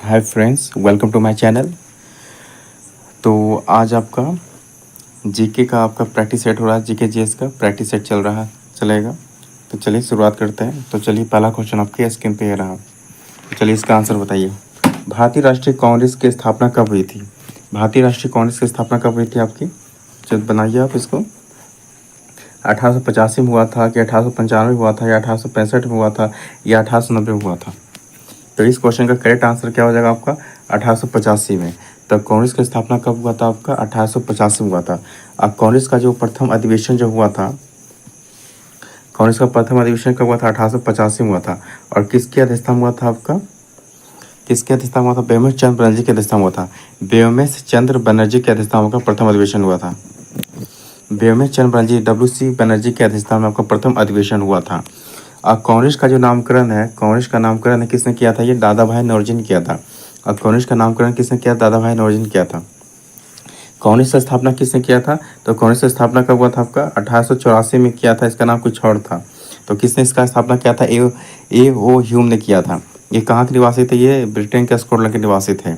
Hi friends, welcome to my channel. तो आज आपका जीके का आपका प्रैक्टिस सेट हो रहा है। जीके जीएस का प्रैक्टिस सेट चलेगा। तो चलिए शुरुआत करते हैं। तो चलिए पहला क्वेश्चन आपके स्क्रीन पे है रहा। तो चलिए इसका आंसर बताइए। भारतीय राष्ट्रीय कांग्रेस की स्थापना कब हुई थी? भारतीय राष्ट्रीय कांग्रेस की स्थापना कब हुई थी आपकी? जब बनाइए आप इसको। 1885 में हुआ था कि 1895 में हुआ था या 1865 में हुआ था या 1890 में हुआ था? तो इस क्वेश्चन का करेक्ट आंसर क्या हो जाएगा आपका? 1885 में। तब कांग्रेस की स्थापना कब हुआ था आपका? 1885 में हुआ था। अब कांग्रेस का जो प्रथम अधिवेशन जो हुआ था, कांग्रेस का प्रथम अधिवेशन कब हुआ था? 1885 में हुआ था। और किसके अध्यक्षता में हुआ था आपका? किसके अध्यक्षता में हुआ था? व्योमेश चंद्र बनर्जी के अध्यक्षता में हुआ था। व्योमेश चंद्र बनर्जी के अध्यक्षता में आपका प्रथम अधिवेशन हुआ था। व्योमेश चंद्र बनर्जी WC बनर्जी के अध्यक्षता में आपका प्रथम अधिवेशन हुआ था। और कांग्रेस का जो नामकरण है, कांग्रेस का नामकरण किसने किया था? ये दादा भाई नौरोजी ने किया था। और कांग्रेस का नामकरण किसने किया? दादा भाई नौरोजी ने किया था। कांग्रेस की स्थापना किसने किया था? तो कांग्रेस की स्थापना कब हुआ था आपका? 1884 में किया था। इसका नाम कुछ और था। तो किसने इसका स्थापना किया था? A.O. ह्यूम ने किया था। ये कहाँ के निवासी थे? ये ब्रिटेन के स्कॉटलैंड के निवासी थे।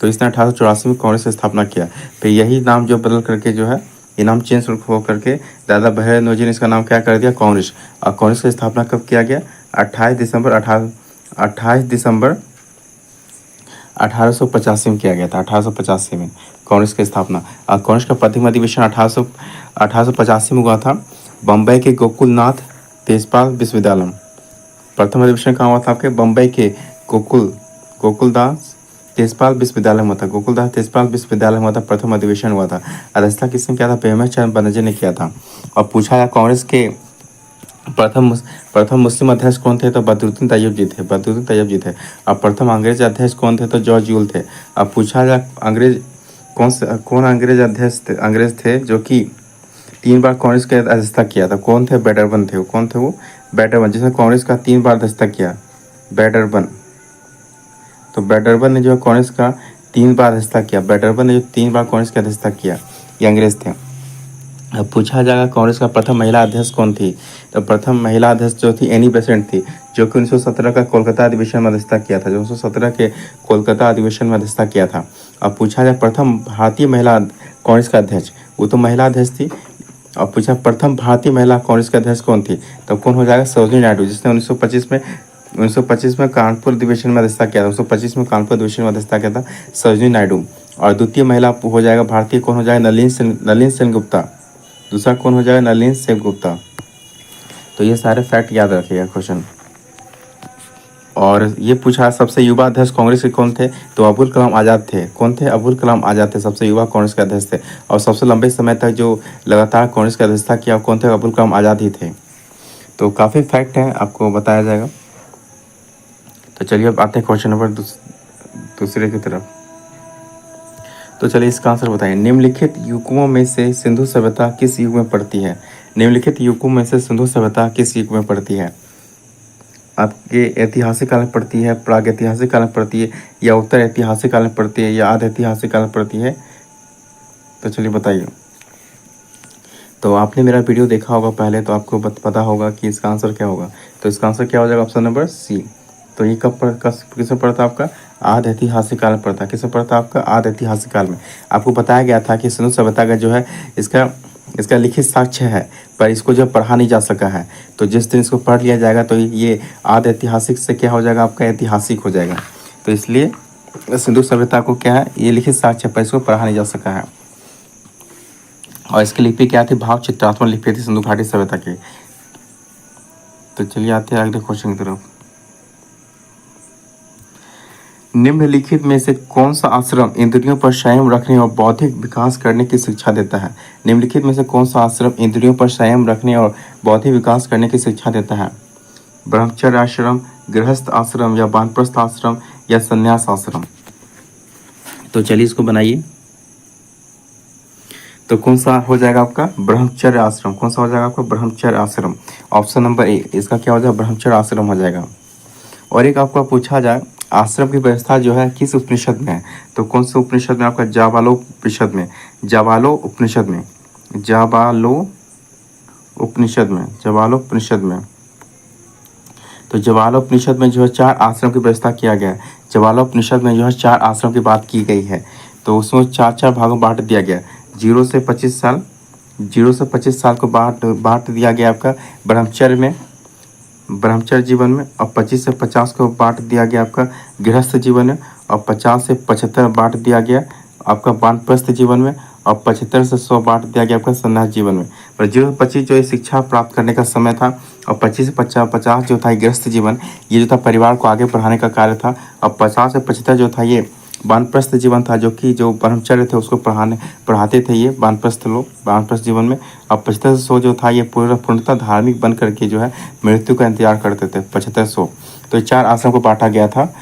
तो इसने 1884 में कांग्रेस की स्थापना किया। फिर यही नाम जो बदल करके जो है, ये नाम चेंज हो करके दादा भाई नौरोजी ने इसका नाम क्या कर दिया? कांग्रेस। और कांग्रेस की स्थापना कब किया गया? 28 दिसंबर 1885 में किया गया था। 1885 में कांग्रेस की स्थापना। और कांग्रेस का प्रथम अधिवेशन 1885 में हुआ था, बम्बई के गोकुलनाथ तेजपाल विश्वविद्यालय। प्रथम अधिवेशन कहाँ हुआ था आपके? बम्बई के गोकुलदास तेजपाल विश्वविद्यालय में हुआ था। गोकुलदास तेजपाल विश्वविद्यालय में हुआ था, प्रथम अधिवेशन हुआ था। अध्यक्षता किसने किया था? व्योमेश चंद्र बनर्जी ने किया था। और पूछा गया कांग्रेस के प्रथम मुस्लिम अध्यक्ष कौन थे? तो बदरुद्दीन तैयब जी थे। बदरुद्दीन तैयब जी थे। अब प्रथम अंग्रेज अध्यक्ष कौन थे? तो जॉर्ज यूल थे। अब पूछा जाए अंग्रेज कौन अंग्रेज अध्यक्ष थे? अंग्रेज थे जो कि 3 बार कांग्रेस के अध्यक्षता किया था। कौन थे? बैटरबन थे। कौन थे वो? बैटरबन, जिसने कांग्रेस का 3 बार अध्यक्षता किया। बैटरबन। तो बैटरबन ने जो कांग्रेस का 3 बार अध्यक्षता किया। बैटरबन ने जो 3 बार कांग्रेस का अध्यक्षता किया, ये अंग्रेज थे। अब पूछा जाएगा कांग्रेस का प्रथम महिला अध्यक्ष कौन थी? तो प्रथम महिला अध्यक्ष जो थी एनी बेसेंट थी, जो कि 1917 का कोलकाता अधिवेशन में अध्यक्षता किया था। जो 1917 के कोलकाता अधिवेशन में अध्यक्षता किया था। अब पूछा जाए प्रथम भारतीय महिला कांग्रेस का अध्यक्ष, वो तो महिला अध्यक्ष थी। और पूछा प्रथम भारतीय महिला कांग्रेस का अध्यक्ष कौन थी? तो कौन हो जाएगा? सरोजिनी नायडू, जिसने 1925 में कानपुर अधिवेशन में अध्यक्षता किया था। 1925 में कानपुर अधिवेशन में अध्यक्षता किया था सरोजिनी नायडू। और द्वितीय महिला हो जाएगा भारतीय, कौन हो जाएगा? नलिनी सेनगुप्ता। दूसरा कौन हो जाएगा? नलिनी सेनगुप्ता। तो ये सारे फैक्ट याद रखिएगा क्वेश्चन। और ये पूछा सबसे युवा अध्यक्ष कांग्रेस के कौन थे? तो अबुल कलाम आज़ाद थे। कौन थे? अबुल कलाम आज़ाद थे, सबसे युवा कांग्रेस के अध्यक्ष थे। और सबसे लंबे समय तक जो लगातार कांग्रेस की अध्यक्षता किया, कौन थे? अबुल कलाम आज़ाद ही थे। तो काफ़ी फैक्ट हैं, आपको बताया जाएगा। तो चलिए अब आते हैं क्वेश्चन नंबर दूसरे की तरफ। तो चलिए इसका आंसर बताइए। निम्नलिखित युगों में से सिंधु सभ्यता किस युग में पड़ती है? निम्नलिखित युगों में से सिंधु सभ्यता किस युग में पड़ती है? आपके ऐतिहासिक काल में पड़ती है, प्राग ऐतिहासिक काल में पड़ती है, या उत्तर ऐतिहासिक काल में पड़ती है, या आध ऐतिहासिक काल में पड़ती है? तो चलिए बताइए। तो आपने मेरा वीडियो देखा होगा पहले, तो आपको पता होगा कि इसका आंसर क्या होगा। तो इसका आंसर क्या हो जाएगा? Option number C. तो ये किसमें पड़ता आपका? आध ऐतिहासिक काल में पड़ता है। किसमें पड़ता आपका? आध ऐतिहासिक काल में। आपको बताया गया था कि सिंधु सभ्यता का जो है इसका लिखित साक्ष्य है, पर इसको जो पढ़ा नहीं जा सका है। तो जिस दिन इसको पढ़ लिया जाएगा तो ये आध ऐतिहासिक से क्या हो जाएगा? आपका ऐतिहासिक हो जाएगा। तो इसलिए सिंधु सभ्यता को क्या है? ये लिखित साक्ष्य, पर इसको पढ़ा नहीं जा सका है। और इसकी लिपि क्या थी? भाव चित्रात्मक लिपि थी सिंधु घाटी सभ्यता की। तो चलिए आते हैं अगले क्वेश्चन की तरफ। निम्नलिखित में से कौन सा आश्रम इंद्रियों पर संयम रखने और बौद्धिक विकास करने की शिक्षा देता है? निम्नलिखित में से कौन सा आश्रम इंद्रियों पर संयम रखने और बौद्धिक विकास करने की शिक्षा देता है? ब्रह्मचर्य आश्रम, गृहस्थ आश्रम, या वानप्रस्थ आश्रम, या संन्यास आश्रम? तो चलिए इसको बनाइए। तो कौन सा हो जाएगा आपका? ब्रह्मचर्य आश्रम। कौन सा हो जाएगा आपका? ब्रह्मचर्य आश्रम। ऑप्शन नंबर ए, इसका क्या हो जाएगा? ब्रह्मचर्य आश्रम हो जाएगा। और एक आपका पूछा जाए आश्रम की व्यवस्था जो है किस उपनिषद में है? तो कौन से उपनिषद में? आपका जाबालो उपनिषद में। जाबालो उपनिषद में। जाबालो उपनिषद में। जाबालो उपनिषद में। तो जाबालो उपनिषद में जो है 4 आश्रम की व्यवस्था किया गया है। जवालोपनिषद में जो है 4 आश्रम की बात की गई है। तो उसमें 4-4 भागों में बांट दिया गया। 0 से 25 साल को बांट बांट दिया गया आपका ब्रह्मचर्य जीवन में, और 25 से 50 को बांट दिया गया आपका गृहस्थ जीवन में, और 50 से 75 बांट दिया गया आपका वानप्रस्थ जीवन में, और 75 से 100 बांट दिया गया आपका सन्यास जीवन में। पर 0 से 25 जो ये शिक्षा प्राप्त करने का समय था, और 25 से 50 जो था गृहस्थ जीवन, ये जो था परिवार को आगे बढ़ाने का कार्य था, और 50 से 75 जो था ये वानप्रस्थ जीवन था, जो कि जो ब्रह्मचर्य थे उसको पढ़ाते थे ये वानप्रस्थ लोग वानप्रस्थ जीवन में। और 75 से 100 जो था ये पूर्णतः धार्मिक बन करके जो है मृत्यु का इंतजार करते थे 75 से 100। तो 4 आश्रम को बांटा गया था,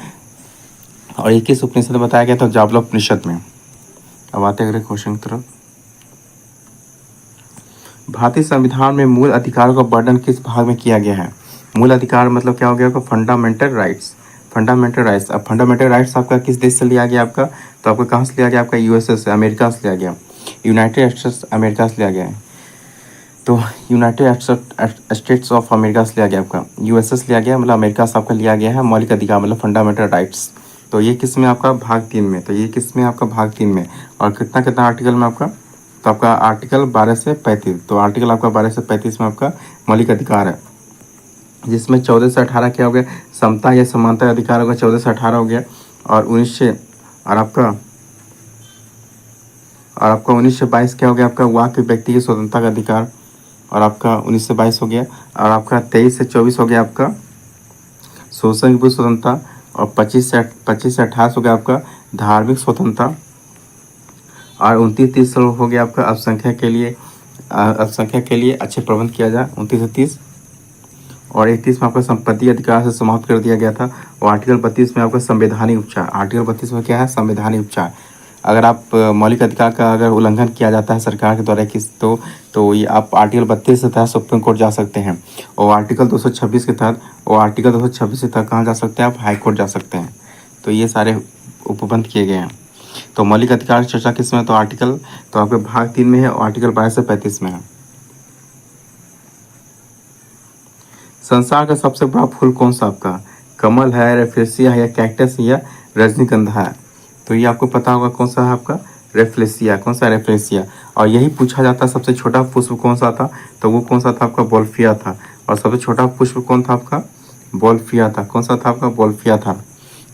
और 21 उपनिषद में बताया गया था जाबलोपनिषद में। अब आते हैं अगले क्वेश्चन की तरफ। भारतीय संविधान में मूल अधिकारों का वर्णन किस भाग में किया गया है? मूल अधिकार मतलब क्या हो गया आपका? Fundamental rights. Fundamental rights. अब फंडामेंटल राइट्स आपका किस देश से लिया गया आपका? तो आपका कहाँ से लिया गया आपका? यूएसए से, अमेरिका से लिया गया, यूनाइटेड स्टेट्स अमेरिका से लिया गया है। तो यूनाइटेड स्टेट्स ऑफ अमेरिका से लिया गया आपका, यूएसए से लिया गया, मतलब अमेरिका से आपका लिया गया है मौलिक अधिकार मतलब फंडामेंटल राइट्स। तो ये किस में आपका? भाग 3 में। तो ये किस में आपका? भाग 3 में। और कितना कितना आर्टिकल में आपका? तो आपका आर्टिकल 12 से 35। तो आर्टिकल आपका 12 से 35 में आपका मौलिक अधिकार है, जिसमें 14 से 18 क्या हो गया? समता या समानता अधिकार होगा, 14 से 18 हो गया। और 19 से और आपका 19 से 22 क्या हो गया आपका? वाक व्यक्ति की स्वतंत्रता का अधिकार, और आपका 19 से 22 हो गया। और आपका 23 से 24 हो गया आपका शोषण की स्वतंत्रता, और 25 से 28 हो गया आपका धार्मिक स्वतंत्रता, और 29-30 हो गया आपका अल्पसंख्यक के लिए अच्छे प्रबंध किया जाए, 29 से 30। और 31 में आपका संपत्ति अधिकार से समाप्त कर दिया गया था। और आर्टिकल 32 में आपका संवैधानिक उपचार। आर्टिकल 32 में क्या है? संवैधानिक उपचार। अगर आप मौलिक अधिकार का अगर उल्लंघन किया जाता है सरकार के द्वारा किस तो ये आप आर्टिकल 32 के तहत सुप्रीम कोर्ट जा सकते हैं, और आर्टिकल 226 के तहत कहाँ जा सकते हैं आप? हाई कोर्ट जा सकते हैं। तो ये सारे उपबंध किए गए हैं। तो मौलिक अधिकार की चर्चा किस में? तो आर्टिकल तो आपके भाग 3 में है, और आर्टिकल 22 से 35 में है। संसार का सबसे बड़ा फूल कौन सा आपका? कमल है, रेफ्लेसिया है, या कैक्टस है, या रजनीगंधा है? तो ये आपको पता होगा कौन सा है आपका? रेफ्लेसिया। कौन सा? रेफ्लेसिया। और यही पूछा जाता है सबसे छोटा पुष्प कौन सा था? तो वो कौन सा था आपका? बोल्फिया था। और सबसे छोटा पुष्प कौन था आपका? बोल्फिया था। कौन सा था आपका? बोल्फिया था।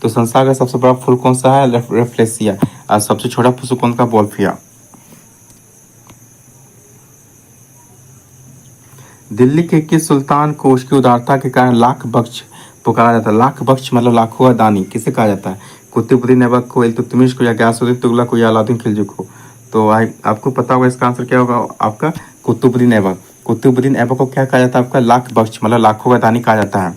तो संसार का सबसे बड़ा फूल कौन सा है? रेफ्लेसिया। और सबसे छोटा पुष्प कौन का? बोल्फिया। दिल्ली के किस सुल्तान को उसकी उदारता के कारण लाख बख्श पुकारा जाता है? लाख बख्श मतलब लाखों का दानी किसे कहा जाता है? कुतुबुद्दीन ऐबक को, इल्तुतमिश को, या गयासुद्दीन तुगलक को, या अलाउद्दीन खिलजी को? तो आपको पता होगा इसका आंसर क्या होगा आपका? कुतुबुद्दीन ऐबक। कुतुबुद्दीन ऐबक को क्या कहा जाता है आपका? लाख बख्श मतलब लाखों का दानी कहा जाता है।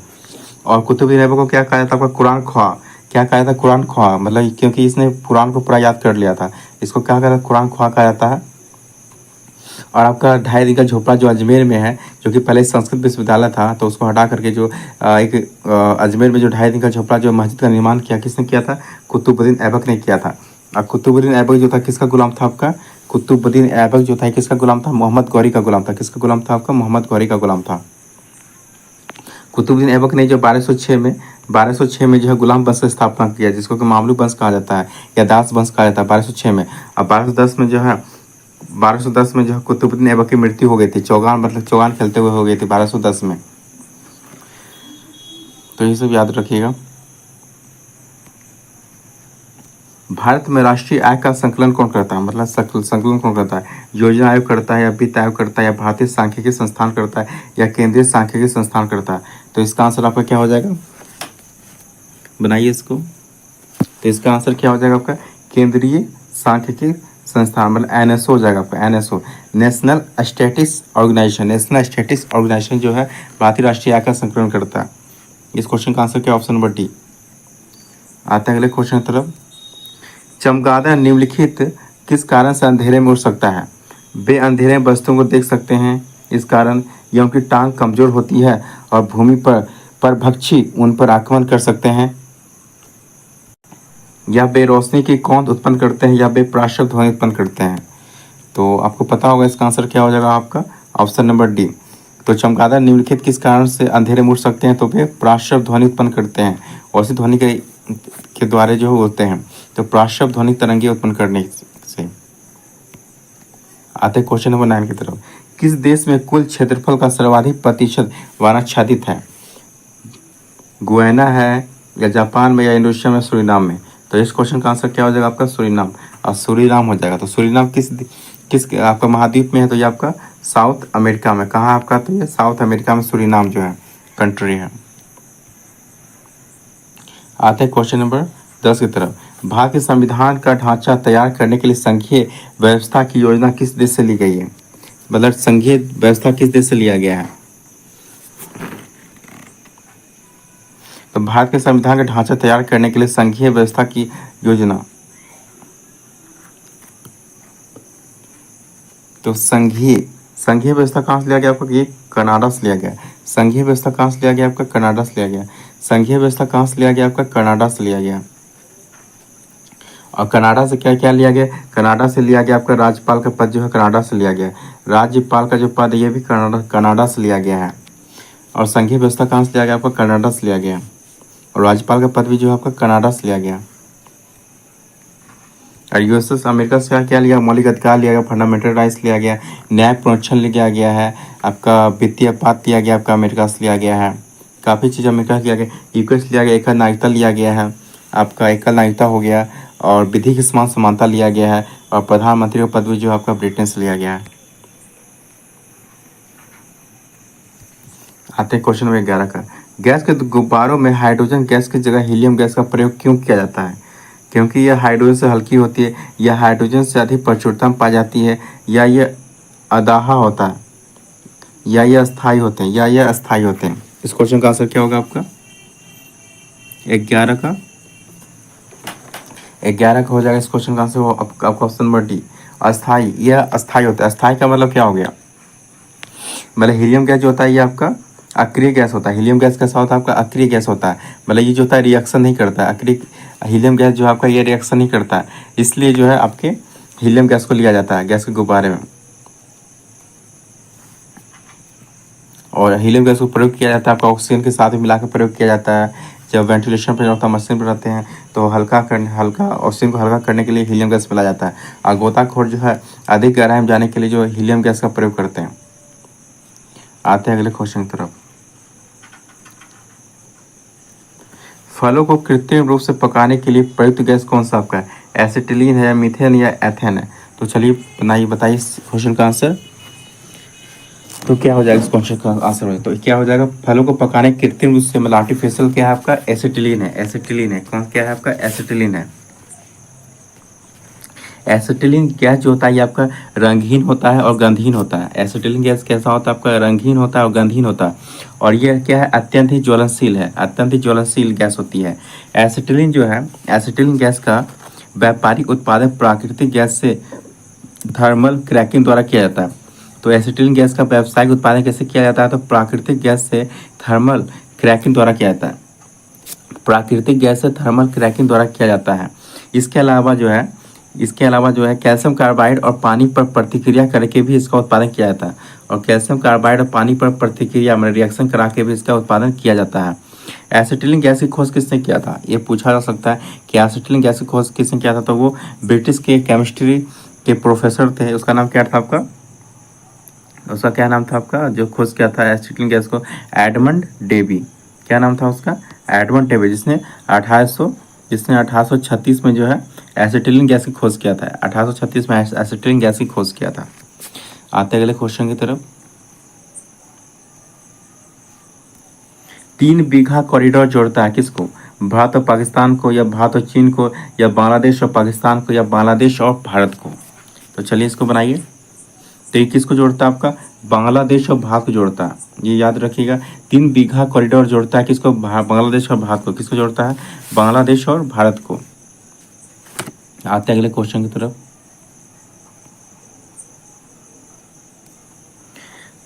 और कुतुबुद्दीन ऐबक को क्या कहा जाता है आपका? कुरान ख्वाह। क्या कहा जाता है? कुरान ख्वाह, मतलब क्योंकि इसने कुरान को पूरा याद कर लिया था, इसको क्या कहा जाता है? कुरान ख्वाह कहा जाता है। और आपका 2.5 दिन का झोपड़ा जो अजमेर में है, जो कि पहले संस्कृत विश्वविद्यालय था, तो उसको हटा करके जो एक अजमेर में जो 2.5 दिन का झोपड़ा जो मस्जिद का निर्माण किया, किसने किया था? कुतुबुद्दीन ऐबक ने किया था। और कुतुबुद्दीन ऐबक जो था किसका गुलाम था आपका? कुतुबुद्दीन ऐबक जो था किसका गुलाम था? मोहम्मद गौरी का गुलाम था। किसका गुलाम था आपका? मोहम्मद गौरी का गुलाम था। कुतुबुद्दीन ऐबक ने जो 1206 में जो है गुलाम वंश की स्थापना किया, जिसको कि मामलू वंश कहा जाता है या दास वंश कहा जाता है, 1206 में। और 1210 में जो है कुतुबुद्दीन ऐबक की मृत्यु हो गई थी। चौगान खेलते हुए हो गई थी 1210 में। तो ये सब याद रखिएगा। भारत में राष्ट्रीय आय का संकलन कौन करता है? मतलब संकलन कौन करता है? योजना आयोग करता है, या वित्त आयोग करता है, या भारतीय सांख्यिकी संस्थान करता है, या केंद्रीय सांख्यिकी संस्थान करता है? तो इसका आंसर आपका क्या हो जाएगा? बनाइए इसको। तो इसका आंसर क्या हो जाएगा आपका? केंद्रीय सांख्यिकी संस्थान, मतलब एनएसओ हो जाएगा आपका। NSO, national statistics organisation. National statistics organisation जो है भारतीय राष्ट्रीय आय का संकलन करता है। इस क्वेश्चन का आंसर क्या? Option number D. आते हैं अगले क्वेश्चन की तरफ। चमगादड़ निम्नलिखित किस कारण से अंधेरे में उड़ सकता है? वे अंधेरे में वस्तुओं को देख सकते हैं इस कारण, या उनकी टांग कमजोर होती है और भूमि पर भक्षी उन पर आक्रमण कर सकते हैं, या वे रोशनी की कौंध उत्पन्न करते हैं, या वे प्राश्रव ध्वनि उत्पन्न करते हैं? तो आपको पता होगा इसका आंसर क्या हो जाएगा आपका? Option number D. तो चमगादड़ निम्नलिखित किस कारण से अंधेरे में उड़ सकते हैं? तो वे प्राश्रव ध्वनि उत्पन्न करते हैं। और इसी ध्वनि के के द्वारा जो होते हैं। तो प्राशब्द ध्वनिक तरंगे उत्पन्न करने से। आते क्वेश्चन नंबर 9 की तरफ। किस देश में कुल क्षेत्रफल का सर्वाधिक प्रतिशत वनाच्छादित है? गुयाना है, या जापान में, या इंडोनेशिया में, सूरीनाम में? तो इस क्वेश्चन का आंसर क्या हो जाएगा आपका? सूरीनाम। और सूरीनाम हो जाएगा। तो सूरीनाम किस आपका महाद्वीप में है? तो ये आपका साउथ अमेरिका में। कहाँ आपका? तो ये साउथ अमेरिका में सूरीनाम जो है कंट्री है। आते हैं क्वेश्चन नंबर 10 की तरफ। भारत के संविधान का ढांचा तैयार करने के लिए संघीय व्यवस्था की योजना किस देश से ली गई है? मतलब संघीय व्यवस्था किस देश से लिया गया है? तो भारत के संविधान का ढांचा तैयार करने के लिए संघीय व्यवस्था की योजना, तो संघीय व्यवस्था कहाँ से लिया गया आपका? ये कनाडा से लिया गया। संघीय व्यवस्था कहाँ से लिया गया आपका? कनाडा से लिया गया। संघीय व्यवस्था कहाँ से लिया गया आपका? कनाडा से लिया गया। और कनाडा से क्या क्या लिया गया? कनाडा से लिया गया आपका राज्यपाल का पद जो है कनाडा से लिया गया। राज्यपाल का जो पद है ये भी कनाडा से लिया गया है। और संघीय व्यवस्था कहाँ से लिया गया आपका? कनाडा से लिया गया। और राज्यपाल का पद भी जो है आपका कनाडा से लिया गया। और यूएसएस अमेरिका से क्या लिया? मौलिक अधिकार लिया गया, फंडामेंटल राइट्स लिया गया, न्याय प्रोत्साहन लिया गया है, आपका वित्तीय पात लिया गया आपका अमेरिका से लिया गया है। काफ़ी चीज़ अमेरिका से लिया गया। यूके से लिया गया, एकल नागरिकता लिया गया है, आपका एकल नागरिकता हो गया। और विधि के समान समानता लिया गया है। और प्रधानमंत्री का पद भी जो आपका ब्रिटेन से लिया गया है। आते हैं क्वेश्चन नंबर 11 का। गैस के गुब्बारों में हाइड्रोजन गैस की जगह हीलियम गैस का प्रयोग क्यों किया जाता है? क्योंकि यह हाइड्रोजन से हल्की होती है, या हाइड्रोजन से अधिक प्रचुरता में पाई जाती है, या यह अदाहा होता है, या यह अस्थायी होते हैं, या यह अस्थायी होते हैं। इस क्वेश्चन का आंसर क्या होगा आपका? 11 का हो जाएगा इस क्वेश्चन का आंसर। वो आपका ऑप्शन नंबर डी, अस्थायी। यह अस्थायी होता है। अस्थायी का मतलब क्या हो गया? मतलब हीलियम गैस जो होता है ये आपका अक्रिय गैस होता है। हीलियम गैस कैसा होता है आपका? अक्रिय गैस होता है। मतलब ये जो होता है रिएक्शन नहीं करता है। अक्रिय हीलियम गैस जो है आपका ये रिएक्शन नहीं करता है, इसलिए जो है आपके हीलियम गैस को लिया जाता है गैस के गुब्बारे में। और हीलियम गैस को प्रयोग किया जाता है आपका ऑक्सीजन के साथ मिलाकर प्रयोग किया जाता है। जब वेंटिलेशन पर होता है, मशीन पर रहते हैं, तो हल्का ऑक्सीजन को हल्का करने के लिए हीलियम गैस मिलाया जाता है। और गोताखोर जो है अधिक गहराई में जाने के लिए जो हीलियम गैस का प्रयोग करते हैं। आते हैं अगले क्वेश्चन की तरफ। फलों को कृत्रिम रूप से पकाने के लिए प्रयुक्त गैस कौन सा आपका है? एसिटिलीन है, मीथेन या एथेन है? तो चलिए बताइए इस क्वेश्चन का आंसर। तो क्या हो जाएगा इस क्वेश्चन का आंसर में? तो क्या हो जाएगा? फलों को पकाने कृत्रिम रूप से मतलब आर्टिफिशियल क्या है आपका? एसिटिलीन है। एसिटिलीन है। कौन क्या है आपका? एसिटिलीन है। एसिटिलीन गैस जो होता है ये आपका रंगहीन होता है और गंधहीन होता है। एसिटिलीन गैस कैसा होता है आपका? रंगहीन होता है और गंधहीन होता है। और ये क्या है? अत्यंत ही ज्वलनशील है। अत्यंत ही ज्वलनशील गैस होती है एसिटिलीन जो है। एसिटिलीन गैस का व्यापारिक उत्पादन प्राकृतिक गैस से थर्मल क्रैकिंग द्वारा किया जाता है। तो एसिटिलीन गैस का व्यावसायिक उत्पादन कैसे किया जाता है? तो प्राकृतिक गैस से थर्मल क्रैकिंग द्वारा किया जाता है। प्राकृतिक गैस से थर्मल क्रैकिंग द्वारा किया जाता है। इसके अलावा जो है कैल्शियम कार्बाइड और पानी पर प्रतिक्रिया करके भी इसका उत्पादन किया जाता है। और कैल्शियम कार्बाइड और पानी पर प्रतिक्रिया मतलब रिएक्शन करा के भी इसका उत्पादन किया जाता है। एसिटिलीन गैस की खोज किसने किया था? ये पूछा जा सकता है कि एसिटिलीन गैस की खोज किसने किया था? तो वो ब्रिटिश के केमिस्ट्री के प्रोफेसर थे। उसका नाम क्या था आपका? उसका क्या नाम था आपका जो खोज किया था एसिटिलीन गैस को? Edmund Davy. क्या नाम था उसका? एडमंड डेवी, जिसने 1836 में जो है एसिटिलीन गैस की खोज किया था। 1836 में एसिटिलीन गैस की खोज किया था। आते अगले क्वेश्चन की तरफ। 3 बीघा कॉरिडोर जोड़ता है किसको? भारत और पाकिस्तान को, या भारत और चीन को, या बांग्लादेश और पाकिस्तान को, या बांग्लादेश और भारत को? तो चलिए इसको बनाइए। तो ये किसको जोड़ता है आपका? बांग्लादेश और भारत को जोड़ता है। ये याद रखिएगा। 3 बीघा कॉरिडोर जोड़ता है किसको? बांग्लादेश और भारत को। किसको जोड़ता है? बांग्लादेश और भारत को। आते हैं अगले क्वेश्चन की तरफ।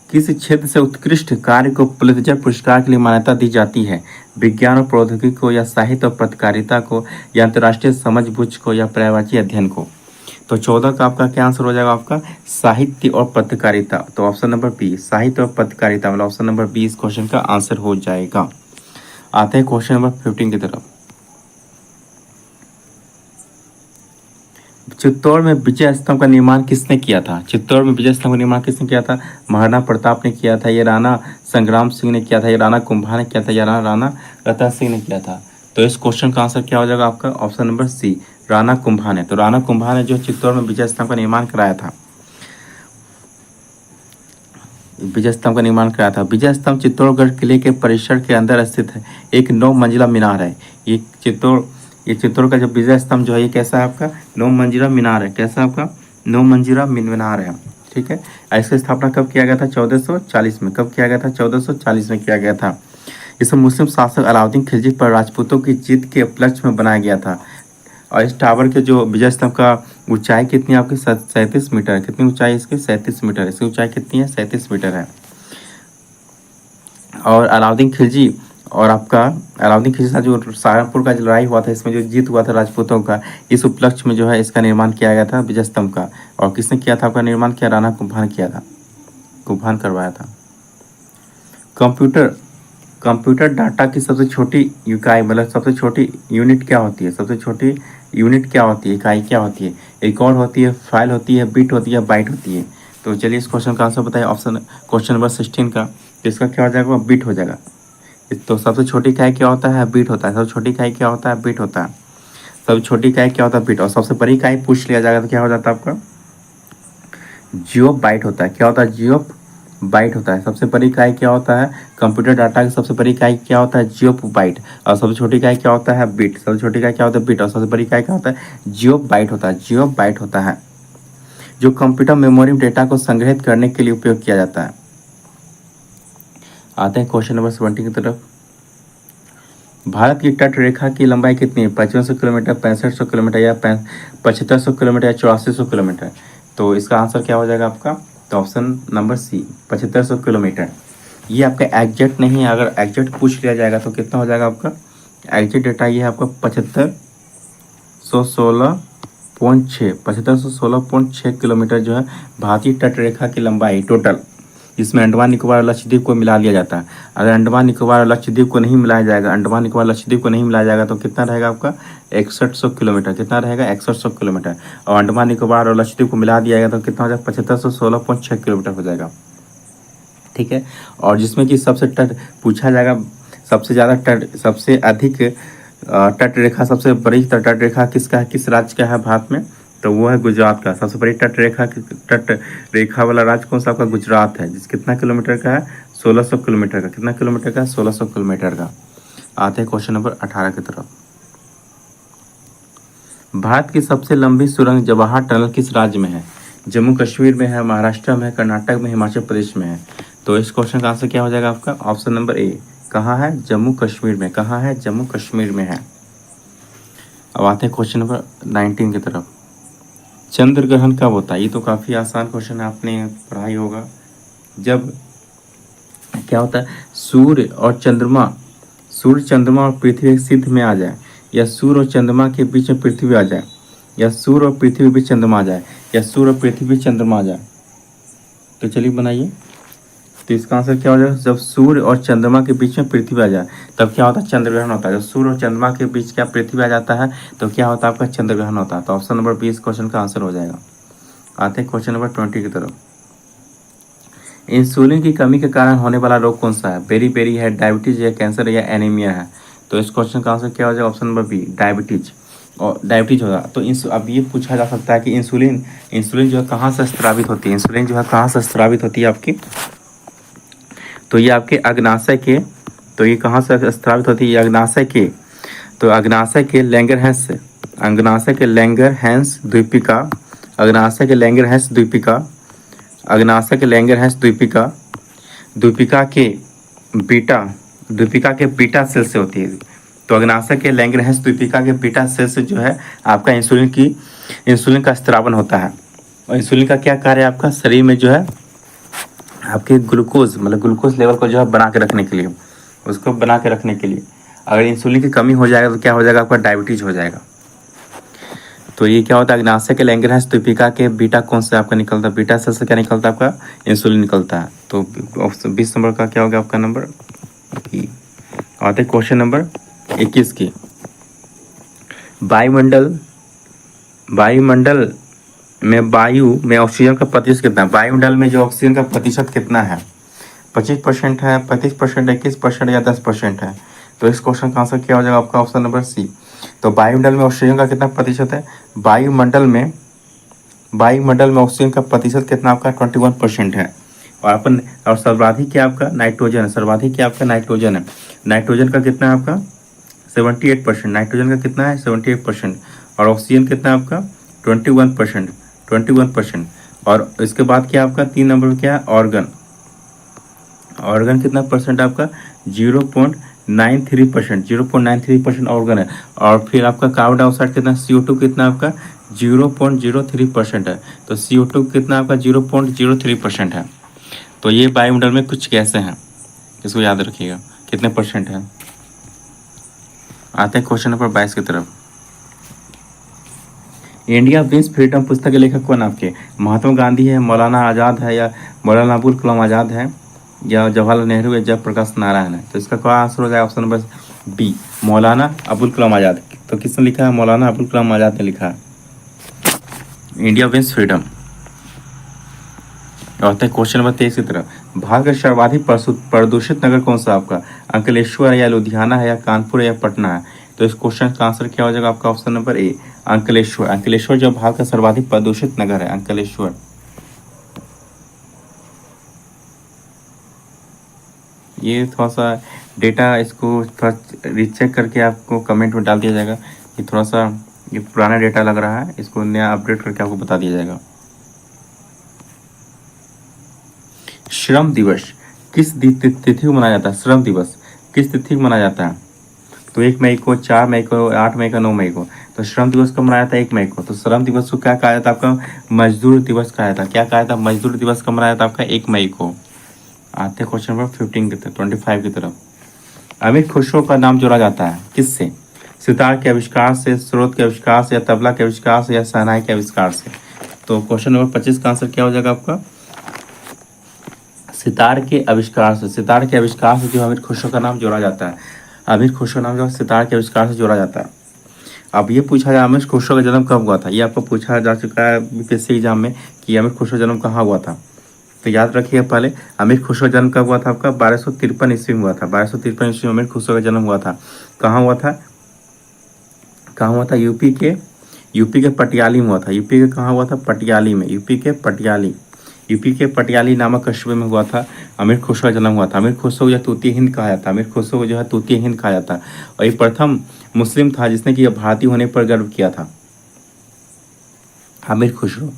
किस क्षेत्र से उत्कृष्ट कार्य को पुलित्जर पुरस्कार के लिए मान्यता दी जाती है? विज्ञान और प्रौद्योगिकी को, या साहित्य और पत्रकारिता को, या अंतर्राष्ट्रीय समझबूझ को, या पर्यावरणीय अध्ययन को? तो 14 का आपका क्या आंसर हो जाएगा आपका? साहित्य और पत्रकारिता। तो ऑप्शन नंबर बी, साहित्य और पत्रकारिता, मतलब ऑप्शन नंबर बी इस क्वेश्चन का आंसर हो जाएगा। आते हैं क्वेश्चन नंबर 15 की तरफ। चित्तौड़ में विजय स्तंभ का निर्माण किसने किया था? चित्तौड़ में विजय स्तंभ का निर्माण किसने किया था? महाराणा प्रताप ने किया था, या राणा संग्राम सिंह ने किया था, या राणा कुंभा ने किया था, या राणा रतन सिंह ने किया था? तो इस क्वेश्चन का आंसर क्या हो जाएगा आपका? Option number C, Rana Kumbha ने। तो राणा कुंभा ने जो चित्तौड़ में विजय स्तंभ का निर्माण कराया था, विजय स्तंभ का निर्माण कराया था। विजय स्तंभ चित्तौड़गढ़ किले के परिसर के अंदर स्थित है, एक 9 मंजिला मीनार है। ये चित्तौड़ का जो विजय स्तंभ जो है, ये कैसा है आपका? 9 मंजिला मीनार है। कैसा आपका? 9 मंजिला मीनार है। ठीक है। इसकी स्थापना कब किया गया था? 1440 में। कब किया गया था? 1440 में किया गया था। इसे मुस्लिम शासक अलाउद्दीन खिलजी पर राजपूतों की जीत के उपलक्ष्य में बनाया गया था। और इस टावर के जो विजय स्तंभ का ऊंचाई कितनी है आपकी? 37 मीटर है। कितनी ऊंचाई इसकी? 37 मीटर। इसकी ऊंचाई कितनी है? 37 मीटर है। और अलाउद्दीन खिलजी के साथ जो सहारनपुर का जो लड़ाई हुआ था, इसमें जो जीत हुआ था राजपूतों का, इस उपलक्ष्य में जो है इसका निर्माण किया गया था विजय स्तंभ का। और किसने किया था आपका निर्माण? किया राणा कुंभा ने किया था, कुंभा ने करवाया था। कंप्यूटर डाटा की सबसे छोटी इकाई, मतलब सबसे छोटी यूनिट क्या होती है? सबसे छोटी यूनिट क्या होती है? इकाई क्या होती है? रिकॉर्ड होती है, फाइल होती है, बिट होती है, बाइट होती है? तो चलिए इस क्वेश्चन का आंसर बताइए। क्वेश्चन नंबर 16 का, इसका क्या हो जाएगा? बिट हो जाएगा। तो सबसे छोटी इकाई क्या होता है? बिट होता है। सबसे छोटी इकाई क्या होता है? बिट होता है। सबसे छोटी इकाई क्या होता है? बिट। और सबसे बड़ी इकाई पूछ लिया जाएगा तो क्या हो जाता है आपका? जियो बाइट होता है। क्या होता है? जियो बाइट होता है। सबसे बड़ी इकाई क्या होता है? कंप्यूटर डाटा की सबसे बड़ी इकाई क्या होता है? जियो बाइट। और सबसे छोटी इकाई क्या होता है? बिट। सबसे छोटी इकाई क्या होता है? बिट। और सबसे बड़ी इकाई क्या होता है? जियो बाइट होता है। जियो बाइट होता है, जो कंप्यूटर मेमोरी में डेटा को संग्रहित करने के लिए उपयोग किया जाता है। आते हैं क्वेश्चन नंबर 17 की तरफ। भारत की तट रेखा की लंबाई कितनी है? 5500 किलोमीटर, 6500 किलोमीटर, या 7500 किलोमीटर, या 8400 किलोमीटर? तो इसका आंसर क्या हो जाएगा आपका? तो ऑप्शन नंबर सी, 7500 किलोमीटर। ये आपका एग्जैक्ट नहीं है, अगर एग्जैक्ट पूछ लिया जाएगा तो कितना हो जाएगा आपका? एग्जैक्ट डेटा ये है आपका 7516.6 किलोमीटर जो है भारतीय तट रेखा की लंबाई टोटल। इसमें अंडमान निकोबार और लक्षद्वीप को मिला लिया जाता है। अगर अंडमान निकोबार और लक्षद्वीप को नहीं मिलाया जाएगा, अंडमान निकोबार लक्षद्वीप को नहीं मिलाया जाएगा तो कितना रहेगा आपका? 6100 किलोमीटर। कितना रहेगा? 6100 किलोमीटर। और अंडमान निकोबार और लक्षद्वीप को मिला दिया जाएगा तो कितना हो जाएगा? 7516.6 किलोमीटर हो जाएगा। ठीक है। और जिसमें कि सबसे तट पूछा जाएगा, सबसे ज़्यादा तट, सबसे अधिक तट रेखा, सबसे बड़ी तट रेखा किसका है? किस राज्य का है भारत में? तो वो है गुजरात का। सबसे बड़ी तट रेखा वाला राज्य कौन सा आपका? गुजरात है, जिस कितना किलोमीटर का है? 1600 किलोमीटर का। कितना किलोमीटर का? 1600 किलोमीटर का। आते हैं क्वेश्चन नंबर 18 की तरफ। भारत की सबसे लंबी सुरंग जवाहर टनल किस राज्य में है? जम्मू कश्मीर में है, महाराष्ट्र में है, कर्नाटक में, हिमाचल प्रदेश में है? तो इस क्वेश्चन का आंसर क्या हो जाएगा आपका? Option number A. कहाँ है? जम्मू कश्मीर में। कहाँ है? जम्मू कश्मीर में है। अब आते हैं क्वेश्चन नंबर 19 की तरफ। चंद्र ग्रहण कब होता है? ये तो काफ़ी आसान क्वेश्चन है, आपने पढ़ाई होगा। जब क्या होता है? सूर्य चंद्रमा और पृथ्वी एक सिद्ध में आ जाए, या सूर्य और चंद्रमा के बीच में पृथ्वी आ जाए, या सूर्य और पृथ्वी बीच चंद्रमा आ जाए, या सूर्य और पृथ्वी बीच चंद्रमा आ जाए? तो चलिए बनाइए। तो इसका आंसर क्या हो जाएगा? जब सूर्य और चंद्रमा के बीच में पृथ्वी आ जाए तब क्या होता है? चंद्र ग्रहण होता है। जब सूर्य और चंद्रमा के बीच क्या पृथ्वी आ जाता है तो क्या होता है? आपका चंद्र ग्रहण होता है। तो ऑप्शन नंबर 20 क्वेश्चन का आंसर हो जाएगा। आते हैं क्वेश्चन नंबर 20 की तरफ। इंसुलिन की कमी के कारण होने वाला रोग कौन सा है? बेरी है, डायबिटीज है, कैंसर है, या एनीमिया है? तो इस क्वेश्चन का आंसर क्या हो जाएगा? Option number B, diabetes. और डायबिटीज होगा तो अब ये पूछा जा सकता है कि इंसुलिन जो है कहाँ से स्रावित होती है? इंसुलिन जो है कहाँ से स्रावित होती है आपकी? तो ये आपके अग्नाशय के, तो ये कहाँ से स्रावित होती है? अग्नाशय के, तो अग्नाशय के लैंगरहैंस द्वीपिका, अग्नाशय के लैंगरहैंस द्वीपिका, अग्नाशय के लैंगरहैंस द्वीपिका के बीटा सेल से होती है। तो अग्नाशय के लैंगरहैंस द्वीपिका के बीटा सेल से जो है आपका इंसुलिन का स्त्रावन होता है। और इंसुलिन का क्या कार्य है आपका शरीर में? जो है आपके ग्लूकोज लेवल को जो है बना के रखने के लिए, उसको बना के रखने के लिए अगर इंसुलिन की कमी हो जाएगा तो क्या हो जाएगा? आपका डायबिटीज हो जाएगा। तो ये क्या होता है? अग्नाशय के लैंगरहैंस द्वीपिका के बीटा कौन से आपका निकलता है? बीटा सेल से क्या निकलता है? आपका इंसुलिन निकलता है। तो 20 नंबर का क्या हो गया आपका नंबर? आते क्वेश्चन नंबर 21 की। वायुमंडल में वायु में ऑक्सीजन का प्रतिशत कितना है, वायुमंडल में जो ऑक्सीजन का प्रतिशत कितना है, 25% है, 35%, 21% या 10% है। तो इस क्वेश्चन का आंसर क्या हो जाएगा आपका ऑप्शन नंबर सी। तो वायुमंडल में ऑक्सीजन का कितना प्रतिशत है, वायुमंडल में ऑक्सीजन का प्रतिशत कितना आपका 21% है। और सर्वाधिक क्या आपका नाइट्रोजन है, सर्वाधिक क्या आपका नाइट्रोजन है। नाइट्रोजन का कितना है आपका 78%, नाइट्रोजन का कितना है 78%। और ऑक्सीजन कितना है आपका 21%, 21%। और इसके बाद क्या आपका 3 नंबर क्या है ऑर्गन, ऑर्गन कितना परसेंट आपका 0.93%, 0.93% ऑर्गन है। और फिर आपका कार्बन डाइऑक्साइड कितना CO2 कितना आपका 0.03% है। तो CO2 कितना आपका 0.03% है। तो ये वायुमंडल में कुछ गैसें हैं, इसको याद रखिएगा कितने परसेंट है। आते हैं क्वेश्चन नंबर 22 की तरफ। इंडिया विंस फ्रीडम पुस्तक के लेखक कौन आपके, महात्मा गांधी है, मौलाना आज़ाद है, या मौलाना अबुल कलाम आज़ाद है, या जवाहरलाल नेहरू, या जयप्रकाश नारायण है। तो इसका क्या आंसर हो जाएगा option number B, Maulana Abul Kalam Azad. तो किसने लिखा है, मौलाना अबुल कलाम आज़ाद ने लिखा है इंडिया विंस फ्रीडम। और क्वेश्चन नंबर 23 की तरफ। भारत का सर्वाधिक प्रदूषित नगर कौन सा आपका, अंकलेश्वर है, या लुधियाना है, या कानपुर है, या पटना है। तो इस क्वेश्चन का आंसर क्या हो जाएगा आपका option number A, Ankleshwar. Ankleshwar जो भारत का सर्वाधिक प्रदूषित नगर है, अंकलेश्वर। ये थोड़ा सा डेटा इसको थोड़ा रीचेक करके आपको कमेंट में डाल दिया जाएगा कि थोड़ा सा ये पुराना डेटा लग रहा है, इसको नया अपडेट करके आपको बता दिया जाएगा। श्रम दिवस किस तिथि को मनाया जाता है, श्रम दिवस किस तिथि को मनाया जाता है। तो 1 मई को, 4 मई को, 8 मई को, 9 मई को। तो श्रम दिवस कब मनाया था 1 मई को। तो श्रम दिवस को क्या कहा जाता है आपका मजदूर दिवस कहा जाता है। क्या कहा जाता है, मजदूर दिवस कब मनाया था आपका 1 मई को। आते क्वेश्चन नंबर 15 की तरफ, 25 की तरफ। अमीर खुसरो का नाम जोड़ा जाता है किससे, सितार के आविष्कार से, स्रोत के आविष्कार से, या तबला के आविष्कार से, या शहनाई के आविष्कार से। तो क्वेश्चन नंबर 25 का आंसर क्या हो जाएगा आपका सितार के आविष्कार से। सितार के आविष्कार से जो अमीर खुसरो का नाम जोड़ा जाता है, अमीर खुसरो नाम जो सितार के आविष्कार से जोड़ा जाता है। अब ये पूछा जाए अमीर खुसरो का जन्म कब हुआ था, ये आपको पूछा जा चुका है बीपीएससी एग्जाम में कि अमीर खुसरो जन्म कहाँ हुआ था। तो याद रखिए पहले अमीर खुसरो जन्म कब हुआ था आपका 1253 ईस्वी में हुआ था। 1253 ईस्वी में अमीर खुसरो का जन्म हुआ था। कहाँ हुआ था, कहाँ हुआ था, यूपी के पटियाली में हुआ था। यूपी के कहाँ हुआ था, पटियाली में, यूपी के पटियाली नामक कस्बे में हुआ था अमीर खुसरो का जन्म हुआ था। अमीर खुसरो को जो तूती हिंद कहा जाता है, अमीर खुसरो को जो है तूती हिंद कहा जाता है। और ये प्रथम मुस्लिम था जिसने कि भारतीय होने पर गर्व किया था, अमीर खुसरो।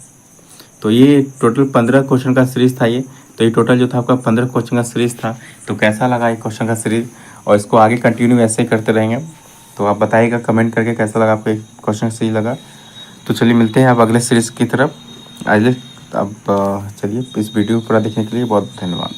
तो ये टोटल 15 क्वेश्चन का सीरीज था ये। तो ये टोटल जो था आपका 15 क्वेश्चन का सीरीज था। तो कैसा लगा ये क्वेश्चन का सीरीज, और इसको आगे कंटिन्यू ऐसे ही करते रहेंगे। तो आप बताइएगा कमेंट करके कैसा लगा आपको क्वेश्चन सही लगा। तो चलिए मिलते हैं अब अगले सीरीज़ की तरफ। आज अब चलिए इस वीडियो पूरा देखने के लिए बहुत धन्यवाद।